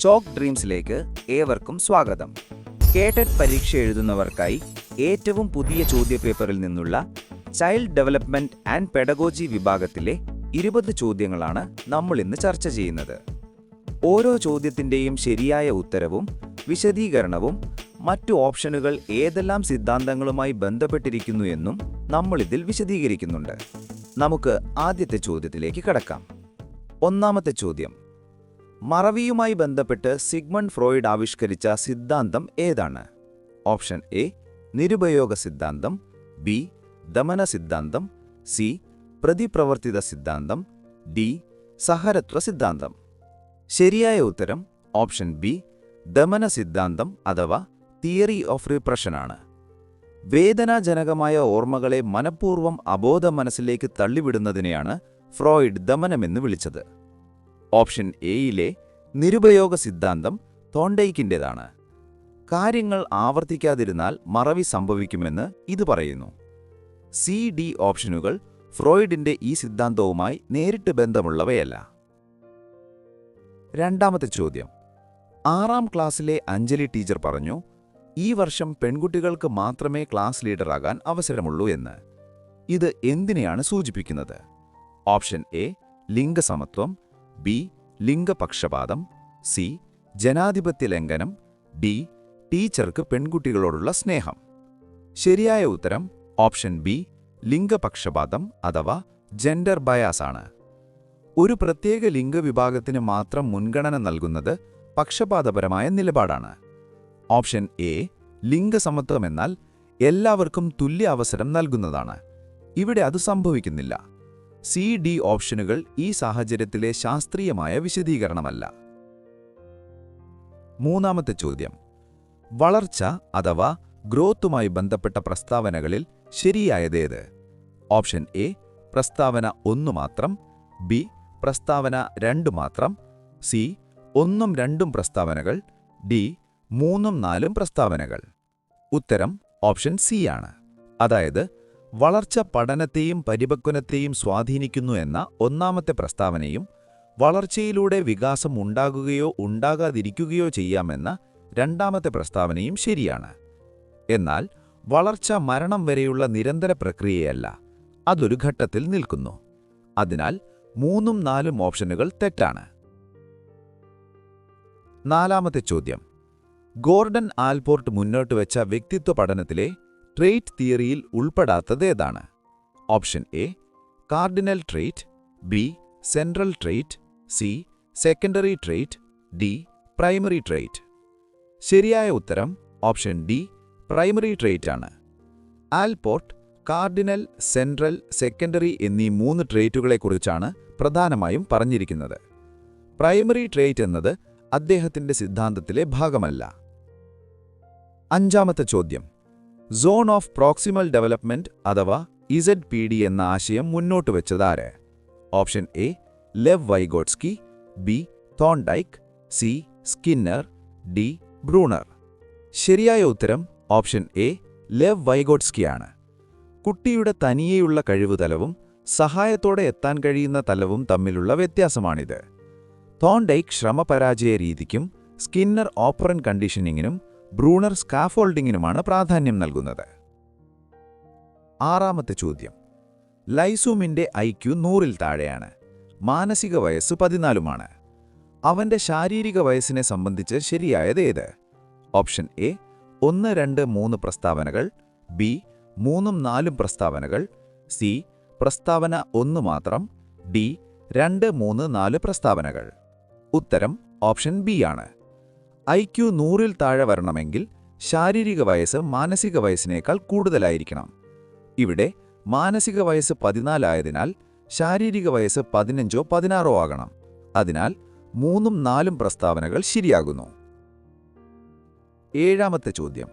Chalk ഡ്രീംസിലേക്ക് ഏവർക്കും സ്വാഗതം. കേട്ടറ്റ് പരീക്ഷ എഴുതുന്നവർക്കായി ഏറ്റവും പുതിയ ചോദ്യപേപ്പറിൽ നിന്നുള്ള ചൈൽഡ് ഡെവലപ്മെന്റ് ആൻഡ് പെഡഗോജി വിഭാഗത്തിലെ 20 ചോദ്യങ്ങളാണ് നമ്മൾ ഇന്ന് ചർച്ച ചെയ്യുന്നത്. ഓരോ ചോദ്യത്തിൻ്റെയും ശരിയായ ഉത്തരവും വിശദീകരണവും മറ്റു ഓപ്ഷനുകൾ ഏതെല്ലാം സിദ്ധാന്തങ്ങളുമായി ബന്ധപ്പെട്ടിരിക്കുന്നു എന്നും നമ്മളിതിൽ വിശദീകരിക്കുന്നുണ്ട്. നമുക്ക് ആദ്യത്തെ ചോദ്യത്തിലേക്ക് കടക്കാം. ഒന്നാമത്തെ ചോദ്യം: മറവിയുമായി ബന്ധപ്പെട്ട് സിഗ്മണ്ട് ഫ്രോയിഡ് ആവിഷ്കരിച്ച സിദ്ധാന്തം ഏതാണ്? ഓപ്ഷൻ എ നിരുപയോഗ സിദ്ധാന്തം, ബി ദമന സിദ്ധാന്തം, സി പ്രതിപ്രവർത്തിത സിദ്ധാന്തം, ഡി സഹരത്വ സിദ്ധാന്തം. ശരിയായ ഉത്തരം ഓപ്ഷൻ ബി ദമന സിദ്ധാന്തം അഥവാ തിയറി ഓഫ് റിപ്രഷൻ ആണ്. വേദനാജനകമായ ഓർമ്മകളെ മനഃപൂർവ്വം അബോധ മനസ്സിലേക്ക് തള്ളിവിടുന്നതിനെയാണ് ഫ്രോയിഡ് ദമനമെന്ന് വിളിച്ചത്. ഓപ്ഷൻ എയിലെ നിരുപയോഗ സിദ്ധാന്തം തോണ്ടൈക്കിൻ്റെതാണ്. കാര്യങ്ങൾ ആവർത്തിക്കാതിരുന്നാൽ മറവി സംഭവിക്കുമെന്ന് ഇത് പറയുന്നു. സി, ഡി ഓപ്ഷനുകൾ ഫ്രോയിഡിന്റെ ഈ സിദ്ധാന്തവുമായി നേരിട്ട് ബന്ധമുള്ളവയല്ല. രണ്ടാമത്തെ ചോദ്യം: 6ാം ക്ലാസ്സിലെ അഞ്ജലി ടീച്ചർ പറഞ്ഞു, ഈ വർഷം പെൺകുട്ടികൾക്ക് മാത്രമേ ക്ലാസ് ലീഡറാകാൻ അവസരമുള്ളൂ എന്ന്. ഇത് എന്തിനെയാണ് സൂചിപ്പിക്കുന്നത്? ഓപ്ഷൻ എ ലിംഗസമത്വം, ബി ലിംഗപക്ഷപാതം, സി ജനാധിപത്യ ലംഘനം, ഡി ടീച്ചർക്ക് പെൺകുട്ടികളോടുള്ള സ്നേഹം. ശരിയായ ഉത്തരം ഓപ്ഷൻ ബി ലിംഗപക്ഷപാതം അഥവാ ജെൻഡർ ബയാസ് ആണ്. ഒരു പ്രത്യേക ലിംഗവിഭാഗത്തിന് മാത്രം മുൻഗണന നൽകുന്നത് പക്ഷപാതപരമായ നിലപാടാണ്. ഓപ്ഷൻ എ ലിംഗസമത്വം എന്നാൽ എല്ലാവർക്കും തുല്യ അവസരം നൽകുന്നതാണ്. ഇവിടെ അത് സംഭവിക്കുന്നില്ല. സി, ഡി ഓപ്ഷനുകൾ ഈ സാഹചര്യത്തിലെ ശാസ്ത്രീയമായ വിശദീകരണമല്ല. മൂന്നാമത്തെ ചോദ്യം: വളർച്ച അഥവാ ഗ്രോത്തുമായി ബന്ധപ്പെട്ട പ്രസ്താവനകളിൽ ശരിയായതേത്? ഓപ്ഷൻ എ പ്രസ്താവന 1 മാത്രം, ബി പ്രസ്താവന 2 മാത്രം, സി 1ഉം 2ഉം പ്രസ്താവനകൾ, ഡി 3ഉം 4ഉം പ്രസ്താവനകൾ. ഉത്തരം ഓപ്ഷൻ സി ആണ്. അതായത് വളർച്ച പഠനത്തെയും പരിപക്വനത്തെയും സ്വാധീനിക്കുന്നു എന്ന ഒന്നാമത്തെ പ്രസ്താവനയും വളർച്ചയിലൂടെ വികാസം ഉണ്ടാകുകയോ ഉണ്ടാകാതിരിക്കുകയോ ചെയ്യാമെന്ന രണ്ടാമത്തെ പ്രസ്താവനയും ശരിയാണ്. എന്നാൽ വളർച്ച മരണം വരെയുള്ള നിരന്തര പ്രക്രിയയല്ല, അതൊരു ഘട്ടത്തിൽ നിൽക്കുന്നു. അതിനാൽ 3ഉം 4ഉം ഓപ്ഷനുകൾ തെറ്റാണ്. നാലാമത്തെ ചോദ്യം: ഗോർഡൻ ആൽപോർട്ട് മുന്നോട്ട് വെച്ച വ്യക്തിത്വ പഠനത്തിലെ ട്രെയ്റ്റ് തിയറിയിൽ ഉൾപ്പെടാത്തതേതാണ്? Option A cardinal trait, B central trait, C secondary trait, D primary trait. ശരിയായ ഉത്തരം ഓപ്ഷൻ ഡി പ്രൈമറി ട്രെയ്റ്റ് ആണ്. ആൽപോർട്ട് കാർഡിനൽ, സെൻട്രൽ, സെക്കൻഡറി എന്നീ 3 ട്രെയ്റ്റുകളെക്കുറിച്ചാണ് പ്രധാനമായും പറഞ്ഞിരിക്കുന്നത്. പ്രൈമറി ട്രെയ്റ്റ് എന്നത് അദ്ദേഹത്തിന്റെ സിദ്ധാന്തത്തിലെ ഭാഗമല്ല. അഞ്ചാമത്തെ ചോദ്യം: സോൺ ഓഫ് പ്രോക്സിമൽ ഡെവലപ്മെന്റ് അഥവാ ഇസഡ് എന്ന ആശയം മുന്നോട്ട് വെച്ചതാര്? Option A Lev Vygotsky, B Thorndike, C Skinner, D Bruner. ശരിയായ ഉത്തരം ഓപ്ഷൻ എ ലെവ് വൈഗോട്സ്കിയാണ്. കുട്ടിയുടെ തനിയെയുള്ള കഴിവുതലവും സഹായത്തോടെ എത്താൻ കഴിയുന്ന തലവും തമ്മിലുള്ള വ്യത്യാസമാണിത്. തോണ്ടൈക്ക് ശ്രമപരാജയ രീതിക്കും സ്കിന്നർ ഓപ്പറന്റ് കണ്ടീഷനിങ്ങിനും ബ്രൂണർ സ്കാഫോൾഡിങ്ങിനുമാണ് പ്രാധാന്യം നൽകുന്നത്. ആറാമത്തെ ചോദ്യം: ലൈസൂമിന്റെ IQ 100-ൽ താഴെയാണ്. മാനസിക വയസ്സ് 14-മാണ്. അവന്റെ ശാരീരിക വയസ്സിനെ സംബന്ധിച്ച് ശരിയായതേത്? ഓപ്ഷൻ എ 1, 2, 3 പ്രസ്താവനകൾ, ബി 3ഉം 4ഉം പ്രസ്താവനകൾ, സി പ്രസ്താവന 1 മാത്രം, ഡി 2, 3, 4 പ്രസ്താവനകൾ. ഉത്തരം ഓപ്ഷൻ ബി ആണ്. IQ 100-ൽ താഴെ വരണമെങ്കിൽ ശാരീരിക വയസ്സ് മാനസിക വയസ്സിനേക്കാൾ കൂടുതലായിരിക്കണം. ഇവിടെ മാനസിക വയസ്സ് 14 ആയതിനാൽ ശാരീരിക വയസ്സ് 15ഓ 16ഓ ആകണം. അതിനാൽ 3ഉം 4ഉം പ്രസ്താവനകൾ ശരിയാകുന്നു. ഏഴാമത്തെ ചോദ്യം: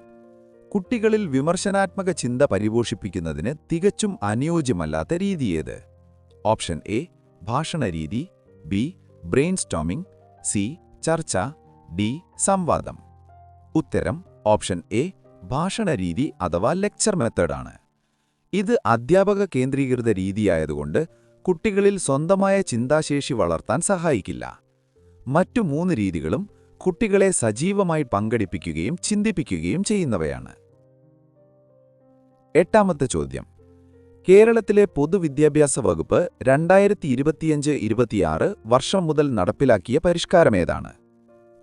കുട്ടികളിൽ വിമർശനാത്മക ചിന്ത പരിപോഷിപ്പിക്കുന്നതിന് തികച്ചും അനുയോജ്യമല്ലാത്ത രീതിയേത്? ഓപ്ഷൻ എ ഭാഷണ രീതി, ബി ബ്രെയിൻ സ്റ്റോമിംഗ്, സി ചർച്ച, ഡി സംവാദം. ഉത്തരം ഓപ്ഷൻ എ ഭാഷണ രീതി അഥവാ ലെക്ചർ മെത്തേഡാണ്. ഇത് അധ്യാപക കേന്ദ്രീകൃത രീതിയായതുകൊണ്ട് കുട്ടികളിൽ സ്വന്തമായ ചിന്താശേഷി വളർത്താൻ സഹായിക്കില്ല. മറ്റു 3 രീതികളും കുട്ടികളെ സജീവമായി പങ്കെടുപ്പിക്കുകയും ചിന്തിപ്പിക്കുകയും ചെയ്യുന്നവയാണ്. എട്ടാമത്തെ ചോദ്യം. കേരളത്തിലെ പൊതുവിദ്യാഭ്യാസ വകുപ്പ് 2025-26 വർഷം മുതൽ നടപ്പിലാക്കിയ പരിഷ്കാരമേതാണ്?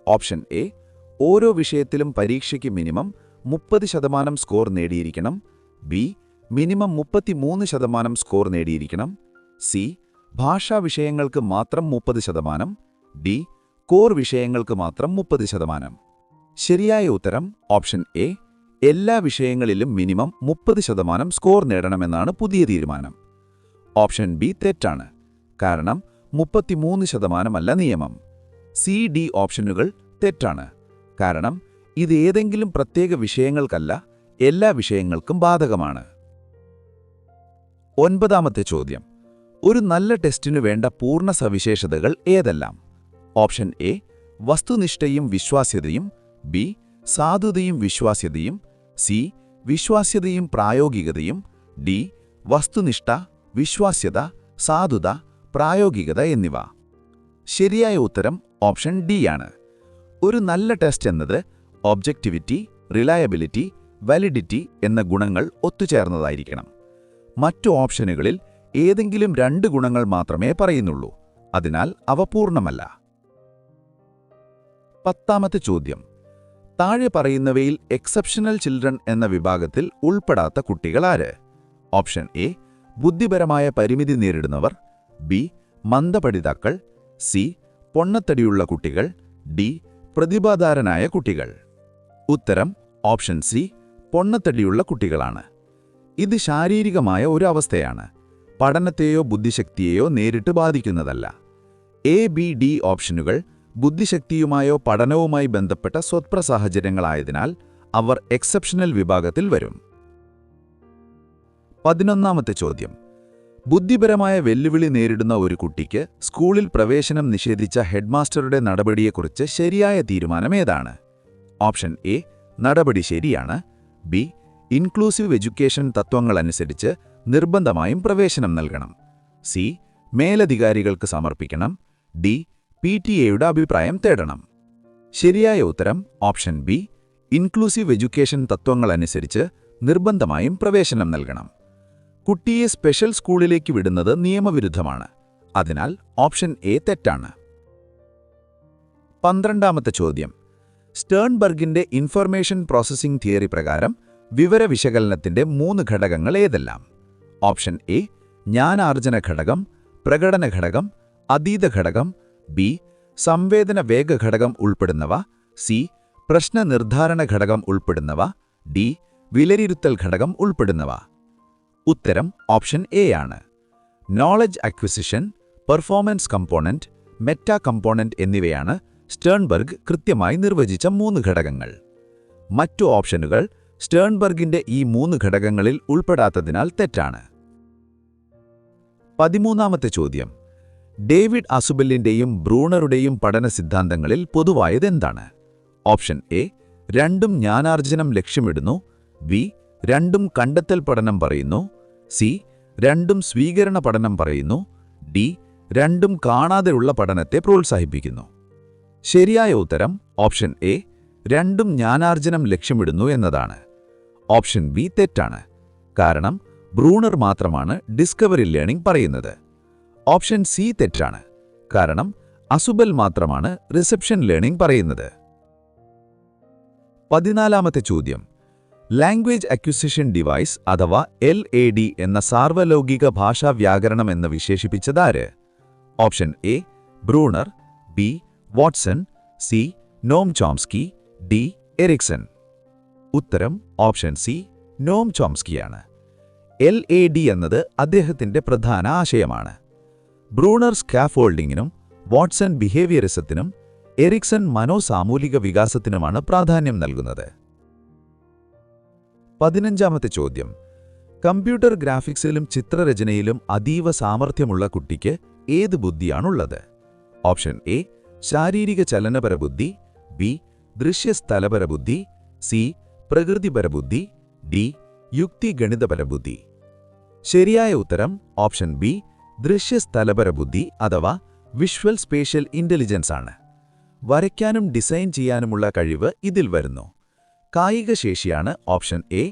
ഓപ്ഷൻ എ, ഓരോ വിഷയത്തിലും പരീക്ഷയ്ക്ക് മിനിമം 30% സ്കോർ നേടിയിരിക്കണം. ബി, മിനിമം 33% സ്കോർ നേടിയിരിക്കണം. സി, ഭാഷാ വിഷയങ്ങൾക്ക് മാത്രം 30%. ഡി, കോർ വിഷയങ്ങൾക്ക് മാത്രം 30%. ശരിയായ ഉത്തരം ഓപ്ഷൻ എ, എല്ലാ വിഷയങ്ങളിലും മിനിമം 30% സ്കോർ നേടണമെന്നാണ് പുതിയ തീരുമാനം. ഓപ്ഷൻ ബി തെറ്റാണ്. കാരണം 33% നിയമം. സി, ഡി ഓപ്ഷനുകൾ തെറ്റാണ്. കാരണം ഇത് ഏതെങ്കിലും പ്രത്യേക വിഷയങ്ങൾക്കല്ല, എല്ലാ വിഷയങ്ങൾക്കും ബാധകമാണ്. ഒൻപതാമത്തെ ചോദ്യം. ഒരു നല്ല ടെസ്റ്റിനു വേണ്ട പൂർണ്ണ സവിശേഷതകൾ ഏതെല്ലാം? ഓപ്ഷൻ എ, വസ്തുനിഷ്ഠയും വിശ്വാസ്യതയും. ബി, സാധുതയും വിശ്വാസ്യതയും. സി, വിശ്വാസ്യതയും പ്രായോഗികതയും. ഡി, വസ്തുനിഷ്ഠ, വിശ്വാസ്യത, സാധുത, പ്രായോഗികത എന്നിവ. ശരിയായ ഉത്തരം ഓപ്ഷൻ ഡി ആണ്. ഒരു നല്ല ടെസ്റ്റ് എന്നത് ഒബ്ജക്റ്റിവിറ്റി, റിലയബിലിറ്റി, വാലിഡിറ്റി എന്ന ഗുണങ്ങൾ ഒത്തുചേർന്നതായിരിക്കണം. മറ്റു ഓപ്ഷനുകളിൽ ഏതെങ്കിലും 2 ഗുണങ്ങൾ മാത്രമേ പറയുന്നുള്ളൂ. അതിനാൽ അവ പൂർണ്ണമല്ല. 10ാമത്തെ ചോദ്യം. താഴെ പറയുന്നവയിൽ എക്സെപ്ഷണൽ ചിൽഡ്രൻ എന്ന വിഭാഗത്തിൽ ഉൾപ്പെടാത്ത കുട്ടികൾ ആര്? ഓപ്ഷൻ എ, ബുദ്ധിപരമായ പരിമിതി നേരിടുന്നവർ. ബി, മന്ദപഠിതാക്കൾ. സി, പൊണ്ണത്തടിയുള്ള കുട്ടികൾ. ഡി, പ്രതിഭാധാരനായ കുട്ടികൾ. ഉത്തരം ഓപ്ഷൻ സി, പൊണ്ണത്തടിയുള്ള കുട്ടികളാണ്. ഇത് ശാരീരികമായ ഒരു അവസ്ഥയാണ്. പഠനത്തെയോ ബുദ്ധിശക്തിയെയോ നേരിട്ട് ബാധിക്കുന്നതല്ല. എ, ബി, ഡി ഓപ്ഷനുകൾ ബുദ്ധിശക്തിയുമായോ പഠനവുമായി ബന്ധപ്പെട്ട സ്വത്പ്ര സാഹചര്യങ്ങളായതിനാൽ അവർ എക്സെപ്ഷണൽ വിഭാഗത്തിൽ വരും. 11ാമത്തെ ചോദ്യം. ബുദ്ധിപരമായ വെല്ലുവിളി നേരിടുന്ന ഒരു കുട്ടിക്ക് സ്കൂളിൽ പ്രവേശനം നിഷേധിച്ച ഹെഡ്മാസ്റ്ററുടെ നടപടിയെക്കുറിച്ച് ശരിയായ തീരുമാനം ഏതാണ്? ഓപ്ഷൻ എ, നടപടി ശരിയാണ്. ബി, ഇൻക്ലൂസീവ് എഡ്യൂക്കേഷൻ തത്വങ്ങളനുസരിച്ച് നിർബന്ധമായും പ്രവേശനം നൽകണം. സി, മേലധികാരികൾക്ക് സമർപ്പിക്കണം. ഡി, PTA-യുടെ അഭിപ്രായം തേടണം. ശരിയായ ഉത്തരം ഓപ്ഷൻ ബി, ഇൻക്ലൂസീവ് എഡ്യൂക്കേഷൻ തത്വങ്ങളനുസരിച്ച് നിർബന്ധമായും പ്രവേശനം നൽകണം. കുട്ടിയെ സ്പെഷ്യൽ സ്കൂളിലേക്ക് വിടുന്നത് നിയമവിരുദ്ധമാണ്. അതിനാൽ ഓപ്ഷൻ എ തെറ്റാണ്. 12ാമത്തെ ചോദ്യം. സ്റ്റേൺബർഗിന്റെ ഇൻഫർമേഷൻ പ്രോസസ്സിംഗ് തിയറി പ്രകാരം വിവര വിശകലനത്തിന്റെ 3 ഘടകങ്ങൾ ഏതെല്ലാം? ഓപ്ഷൻ എ, ജ്ഞാനാർജന ഘടകം, പ്രകടന ഘടകം, അതീത ഘടകം. ബി, സംവേദന വേഗ ഘടകം ഉൾപ്പെടുന്നവ. സി, പ്രശ്ന നിർദ്ധാരണ ഘടകം ഉൾപ്പെടുന്നവ. ഡി, വിലയിരുത്തൽ ഘടകം ഉൾപ്പെടുന്നവ. ഉത്തരം ഓപ്ഷൻ എ ആണ്. Knowledge acquisition, performance component, meta component എന്നിവയാണ് സ്റ്റേൺബർഗ് കൃത്യമായി നിർവചിച്ച 3 ഘടകങ്ങൾ. മറ്റു ഓപ്ഷനുകൾ സ്റ്റേൺബർഗിന്റെ ഈ 3 ഘടകങ്ങളിൽ ഉൾപ്പെടാത്തതിനാൽ തെറ്റാണ്. 13ാമത്തെ ചോദ്യം. ഡേവിഡ് അസുബെല്ലിന്റെയും ബ്രൂണറുടെയും പഠന സിദ്ധാന്തങ്ങളിൽ പൊതുവായതെന്താണ്? ഓപ്ഷൻ എ, രണ്ടും ജ്ഞാനാർജനം ലക്ഷ്യമിടുന്നു. ബി, രണ്ടും കണ്ടെത്തൽ പഠനം പറയുന്നു. സി, രണ്ടും സ്വീകരണ പഠനം പറയുന്നു. ഡി, രണ്ടും കാണാതെയുള്ള പഠനത്തെ പ്രോത്സാഹിപ്പിക്കുന്നു. ശരിയായ ഉത്തരം ഓപ്ഷൻ എ, രണ്ടും ജ്ഞാനാർജനം ലക്ഷ്യമിടുന്നു എന്നതാണ്. ഓപ്ഷൻ ബി തെറ്റാണ്. കാരണം ബ്രൂണർ മാത്രമാണ് ഡിസ്കവറി ലേണിംഗ് പറയുന്നത്. ഓപ്ഷൻ സി തെറ്റാണ്. കാരണം അസുബെൽ മാത്രമാണ് റിസപ്ഷൻ ലേണിംഗ് പറയുന്നത്. 14ാമത്തെ ചോദ്യം. ലാംഗ്വേജ് അക്വിസിഷൻ ഡിവൈസ് അഥവാ LAD എന്ന സാർവലൗകിക ഭാഷാ വ്യാകരണം എന്ന് വിശേഷിപ്പിച്ചതാര്? Option A, Bruner. B, Watson. C, Noam Chomsky. D, Erikson. ഉത്തരം ഓപ്ഷൻ സി, നോം ചോംസ്കിയാണ്. LAD എന്നത് അദ്ദേഹത്തിന്റെ പ്രധാന ആശയമാണ്. ബ്രൂണർ സ്കാഫോൾഡിങ്ങിനും വാട്സൺ ബിഹേവിയറിസത്തിനും എറിക്സൺ മനോസാമൂലിക വികാസത്തിനുമാണ് പ്രാധാന്യം നൽകുന്നത്. 15ാമത്തെ ചോദ്യം. കമ്പ്യൂട്ടർ ഗ്രാഫിക്സിലും ചിത്രരചനയിലും അതീവ സാമർഥ്യമുള്ള കുട്ടിക്ക് ഏത് ബുദ്ധിയാണുള്ളത്? ഓപ്ഷൻ എ, ശാരീരിക ചലനപര ബുദ്ധി. ബി, ദൃശ്യസ്ഥലപര ബുദ്ധി. സി, പ്രകൃതിപര ബുദ്ധി. ഡി, യുക്തി ഗണിതപര ബുദ്ധി. ശരിയായ ഉത്തരം ഓപ്ഷൻ ബി, ദൃശ്യസ്ഥലപര ബുദ്ധി അഥവാ വിഷ്വൽ സ്പേഷ്യൽ ഇന്റലിജൻസ് ആണ്. വരയ്ക്കാനും ഡിസൈൻ ചെയ്യാനുമുള്ള കഴിവ് ഇതിൽ വരുന്നു. കായിക ശേഷിയാണ് ഓപ്ഷൻ എ,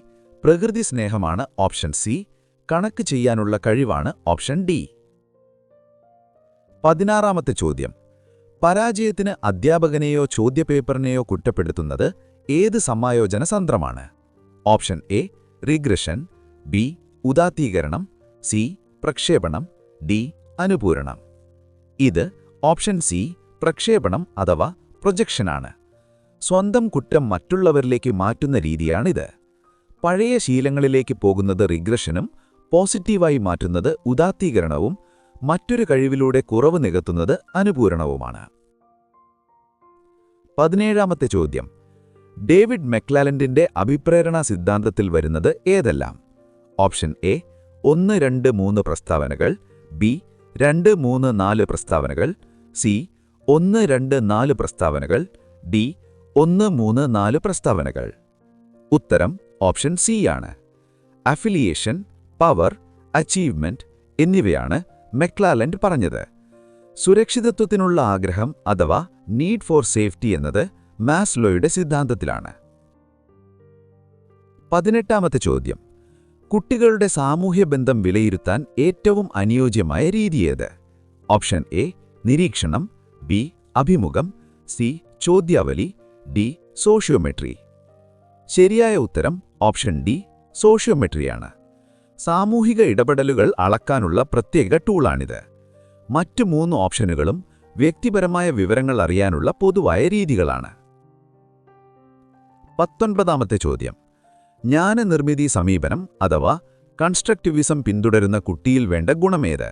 പ്രകൃതി സ്നേഹമാണ് ഓപ്ഷൻ സി, കണക്ക് ചെയ്യാനുള്ള കഴിവാണ് ഓപ്ഷൻ ഡി. 16ാമത്തെ ചോദ്യം. പരാജയത്തിന് അധ്യാപകനെയോ ചോദ്യപേപ്പറിനെയോ കുറ്റപ്പെടുത്തുന്നത് ഏത് സമായോജന തന്ത്രമാണ്? ഓപ്ഷൻ എ റിഗ്രഷൻ, ബി ഉദാത്തീകരണം, സി പ്രക്ഷേപണം, ഡി അനുപൂരണം. ഇത് ഓപ്ഷൻ സി പ്രക്ഷേപണം അഥവാ പ്രൊജക്ഷനാണ്. സ്വന്തം കുറ്റം മറ്റുള്ളവരിലേക്ക് മാറ്റുന്ന രീതിയാണിത്. പഴയ ശീലങ്ങളിലേക്ക് പോകുന്നത് റിഗ്രഷനും പോസിറ്റീവായി മാറ്റുന്നത് ഉദാത്തീകരണവും മറ്റൊരു കഴിവിലൂടെ കുറവ് നികത്തുന്നത് അനുപൂരണവുമാണ്. 17ാമത്തെ ചോദ്യം. ഡേവിഡ് മെക്ലാലൻഡിന്റെ അഭിപ്രേരണ സിദ്ധാന്തത്തിൽ വരുന്നത് ഏതെല്ലാം? ഓപ്ഷൻ എ 1, 2, 3 പ്രസ്താവനകൾ, ബി 2, 3, 4 പ്രസ്താവനകൾ, സി 1, 2, 4 പ്രസ്താവനകൾ, ഡി 1, 3, 4 പ്രസ്താവനകൾ. ഉത്തരം ഓപ്ഷൻ സി ആണ്. അഫിലിയേഷൻ, പവർ, അച്ചീവ്മെന്റ് എന്നിവയാണ് മെക്ലാലൻഡ് പറഞ്ഞത്. സുരക്ഷിതത്വത്തിനുള്ള ആഗ്രഹം അഥവാ നീഡ് ഫോർ സേഫ്റ്റി എന്നത് മാസ്ലോയുടെ സിദ്ധാന്തത്തിലാണ്. 18ാമത്തെ ചോദ്യം. കുട്ടികളുടെ സാമൂഹ്യബന്ധം വിലയിരുത്താൻ ഏറ്റവും അനുയോജ്യമായ രീതിയേത്? ഓപ്ഷൻ എ നിരീക്ഷണം, ബി അഭിമുഖം, സി ചോദ്യാവലി, ഡി സോഷ്യോമെട്രി. ശരിയായ ഉത്തരം ഓപ്ഷൻ ഡി സോഷ്യോമെട്രിയാണ്. സാമൂഹിക ഇടപെടലുകൾ അളക്കാനുള്ള പ്രത്യേക ടൂളാണിത്. മറ്റു 3 ഓപ്ഷനുകളും വ്യക്തിപരമായ വിവരങ്ങൾ അറിയാനുള്ള പൊതുവായ രീതികളാണ്. 19ാമത്തെ ചോദ്യം. ജ്ഞാനനിർമ്മിതി സമീപനം അഥവാ കൺസ്ട്രക്റ്റിവിസം പിന്തുടരുന്ന കുട്ടിയിൽ വേണ്ട ഗുണമേത്?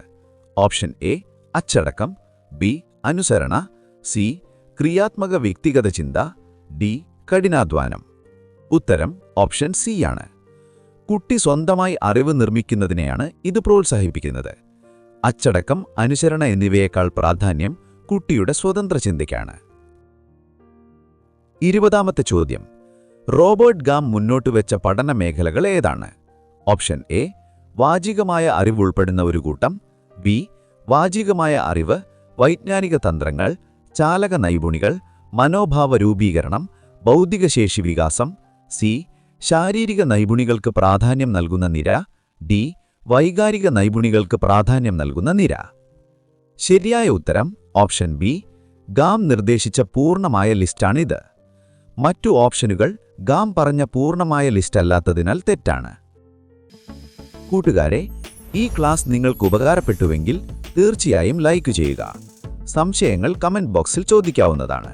ഓപ്ഷൻ എ അച്ചടക്കം, ബി അനുസരണ, സി ക്രിയാത്മക വ്യക്തിഗത ചിന്ത, ഡി കഠിനാധ്വാനം. ഉത്തരം ഓപ്ഷൻ സി ആണ്. കുട്ടി സ്വന്തമായി അറിവ് നിർമ്മിക്കുന്നതിനെയാണ് ഇത് പ്രോത്സാഹിപ്പിക്കുന്നത്. അച്ചടക്കം, അനുസരണ എന്നിവയേക്കാൾ പ്രാധാന്യം കുട്ടിയുടെ സ്വതന്ത്ര ചിന്തയ്ക്കാണ്. 20ാമത്തെ ചോദ്യം. റോബർട്ട് ഗാം മുന്നോട്ടുവെച്ച പഠന മേഖലകൾ ഏതാണ്? ഓപ്ഷൻ എ വാചികമായ അറിവ് ഉൾപ്പെടുന്ന ഒരു കൂട്ടം, ബി വാചികമായ അറിവ്, വൈജ്ഞാനിക തന്ത്രങ്ങൾ, ചാലക നൈപുണികൾ, മനോഭാവ രൂപീകരണം, ബൗദ്ധികശേഷി വികാസം, സി ശാരീരിക നൈപുണികൾക്ക് പ്രാധാന്യം നൽകുന്ന നിര, ഡി വൈകാരിക നൈപുണികൾക്ക് പ്രാധാന്യം നൽകുന്ന നിര. ശരിയായ ഉത്തരം ഓപ്ഷൻ ബി ഗാം നിർദ്ദേശിച്ച പൂർണ്ണമായ ലിസ്റ്റാണിത്. മറ്റു ഓപ്ഷനുകൾ ഗാം പറഞ്ഞ പൂർണ്ണമായ ലിസ്റ്റ് അല്ലാത്തതിനാൽ തെറ്റാണ്. കൂട്ടുകാരെ, ഈ ക്ലാസ് നിങ്ങൾക്ക് ഉപകാരപ്പെട്ടുവെങ്കിൽ തീർച്ചയായും ലൈക്ക് ചെയ്യുക. സംശയങ്ങൾ കമന്റ് ബോക്സിൽ ചോദിക്കാവുന്നതാണ്.